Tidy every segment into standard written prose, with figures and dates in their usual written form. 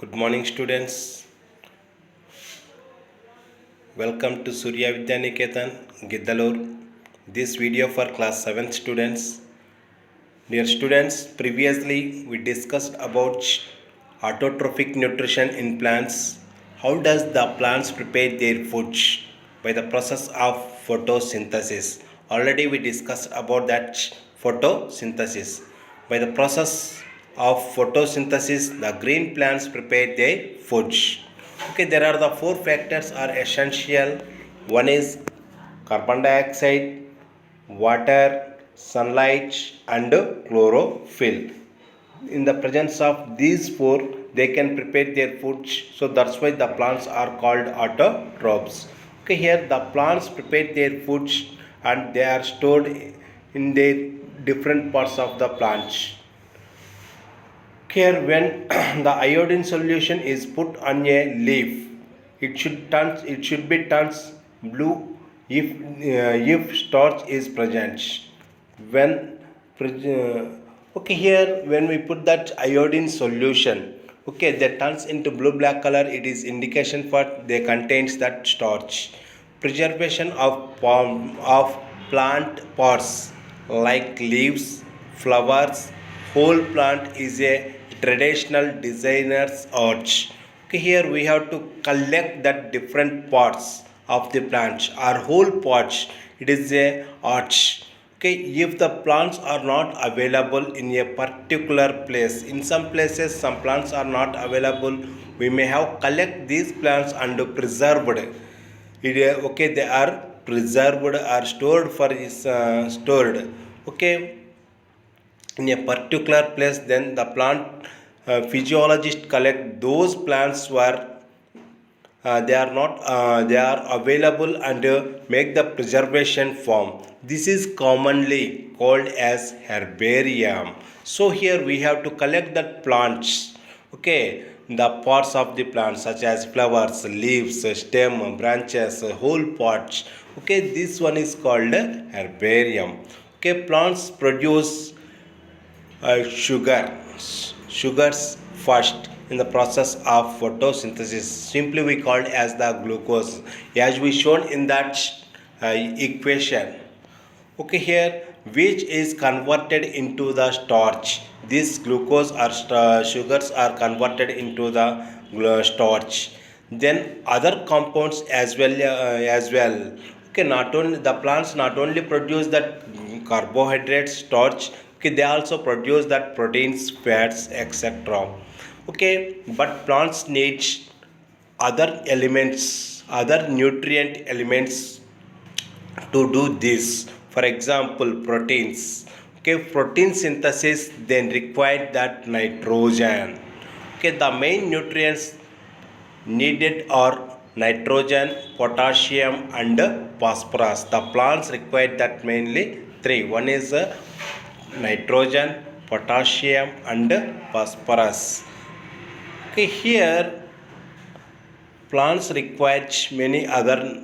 Good morning, students. Welcome to Surya Vidyaniketan, Giddalur. This video for class 7th students. Dear students, previously we discussed about autotrophic nutrition in plants. How does the plants prepare their food? By the process of photosynthesis. Already we discussed about that photosynthesis. By the process of photosynthesis, the green plants prepare their food. Okay, there are the four factors are essential. One is carbon dioxide, water, sunlight, and chlorophyll. In the presence of these four, they can prepare their food. So that's why the plants are called autotrophs. Okay, here the plants prepare their food and they are stored in their different parts of the plant. Here, when the iodine solution is put on a leaf, it should be turned blue if starch is present. When okay, here when we put that iodine solution, okay, that turns into blue black color. It is indication for they contains that starch. Preservation of plant parts like leaves, flowers, whole plant is a traditional designer's art. Okay, here we have to collect that different parts of the plant or whole parts. It is a art. Okay, if the plants are not available in a particular place, in some places some plants are not available, we may have collect these plants and preserved it. Okay, they are preserved or stored for is stored. Okay, in a particular place, then the plant physiologist collect those plants where they are available and make the preservation form. This is commonly called as herbarium. So here we have to collect the plants, okay, the parts of the plant such as flowers, leaves, stem, branches, whole parts. Okay, this one is called herbarium. Okay, plants produce sugars first in the process of photosynthesis, simply we called as the glucose, as we shown in that equation. Okay, here which is converted into the starch. This glucose or sugars are converted into the starch. Then other compounds as well. Okay, not only the plants not only produce that carbohydrates, starch. Okay, they also produce that proteins, fats, etc. Okay, but plants need other elements, other nutrient elements to do this. For example, proteins. Okay, protein synthesis then required that nitrogen. Okay, the main nutrients needed are nitrogen, potassium, and phosphorus. The plants require that mainly three. One is nitrogen, potassium, and phosphorus. Okay, here plants require many other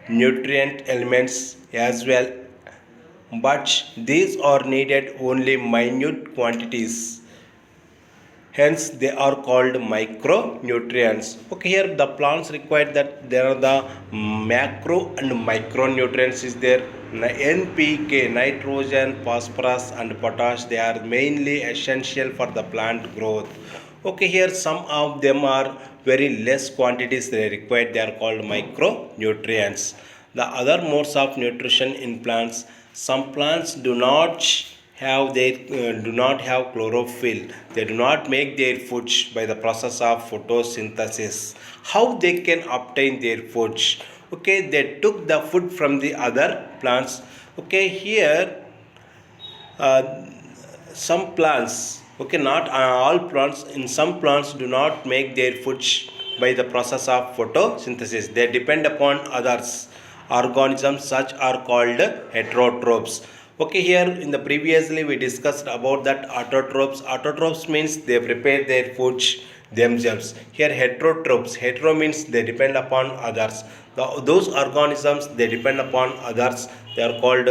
nutrient elements as well, but these are needed only minute quantities, hence they are called micronutrients. Okay, here the plants require that there are the macro and micronutrients is there. NPK, nitrogen, phosphorus, and potash, they are mainly essential for the plant growth. Okay, here some of them are very less quantities they require, they are called micronutrients. The other modes of nutrition in plants, some plants do not have chlorophyll. They do not make their foods by the process of photosynthesis. How they can obtain their foods? Okay, they took the food from the other plants. Okay, here uh, some plants, okay, not all plants, in some plants do not make their foods by the process of photosynthesis. They depend upon others organisms, such are called heterotrophs. Okay, here in the previously we discussed about that autotrophs. Autotrophs means they prepare their foods themselves. Here heterotrophs, hetero means they depend upon others. Those organisms they depend upon others, they are called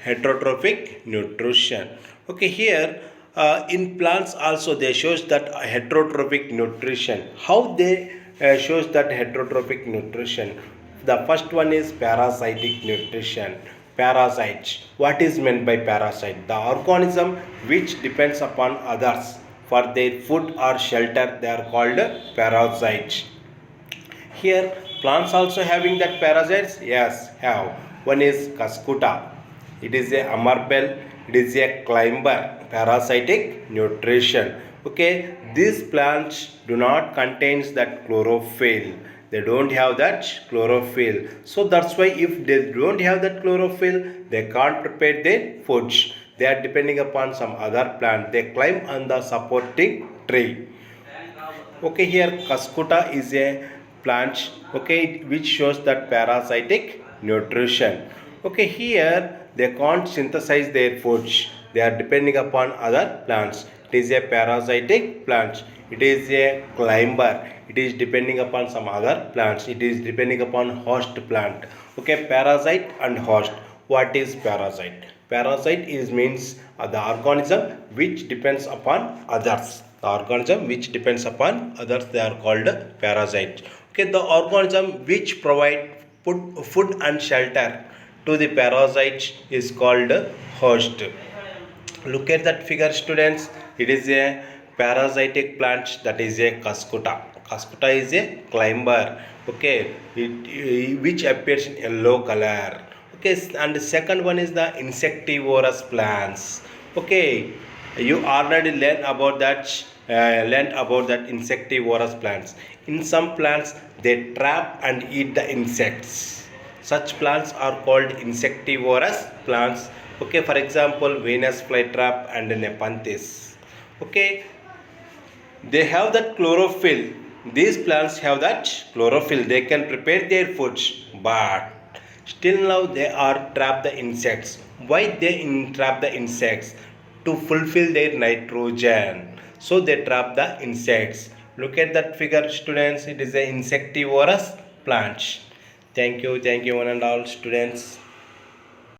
heterotrophic nutrition. Okay, here In plants also they shows that heterotrophic nutrition. How they shows that heterotrophic nutrition? The first one is parasitic nutrition. Parasites. What is meant by parasite? The organism which depends upon others for their food or shelter, they are called parasites. Here, plants also having that parasites? Yes, have. One is Cuscuta. It is a amarbel. It is a climber. Parasitic nutrition. Okay, these plants do not contains that chlorophyll. They don't have that chlorophyll. So that's why if they don't have that chlorophyll, they can't prepare their foods. They are depending upon some other plant. They climb on the supporting tree. Okay, here Cuscuta is a plant, okay, which shows that parasitic nutrition. Okay, here they can't synthesize their foods, they are depending upon other plants. It is a parasitic plant, it is a climber, it is depending upon some other plants, it is depending upon host plant. Okay, parasite and host. What is parasite? Parasite is means the organism which depends upon others. The organism which depends upon others, they are called parasite. Okay, the organism which provide food and shelter to the parasite is called host. Look at that figure, students. It is a parasitic plant, that is a Cuscuta. Cuscuta is a climber. Okay, which appears in yellow color. Okay, and the second one is the insectivorous plants. Okay, you already learned about that insectivorous plants. In some plants, they trap and eat the insects. Such plants are called insectivorous plants. Okay, for example, Venus flytrap and Nepenthes. Okay, they have that chlorophyll. These plants have that chlorophyll. They can prepare their foods, but still now they are trap the insects. Why they trap the insects? To fulfill their nitrogen. So they trap the insects. Look at that figure, students. It is an insectivorous plant. Thank you one and all, students.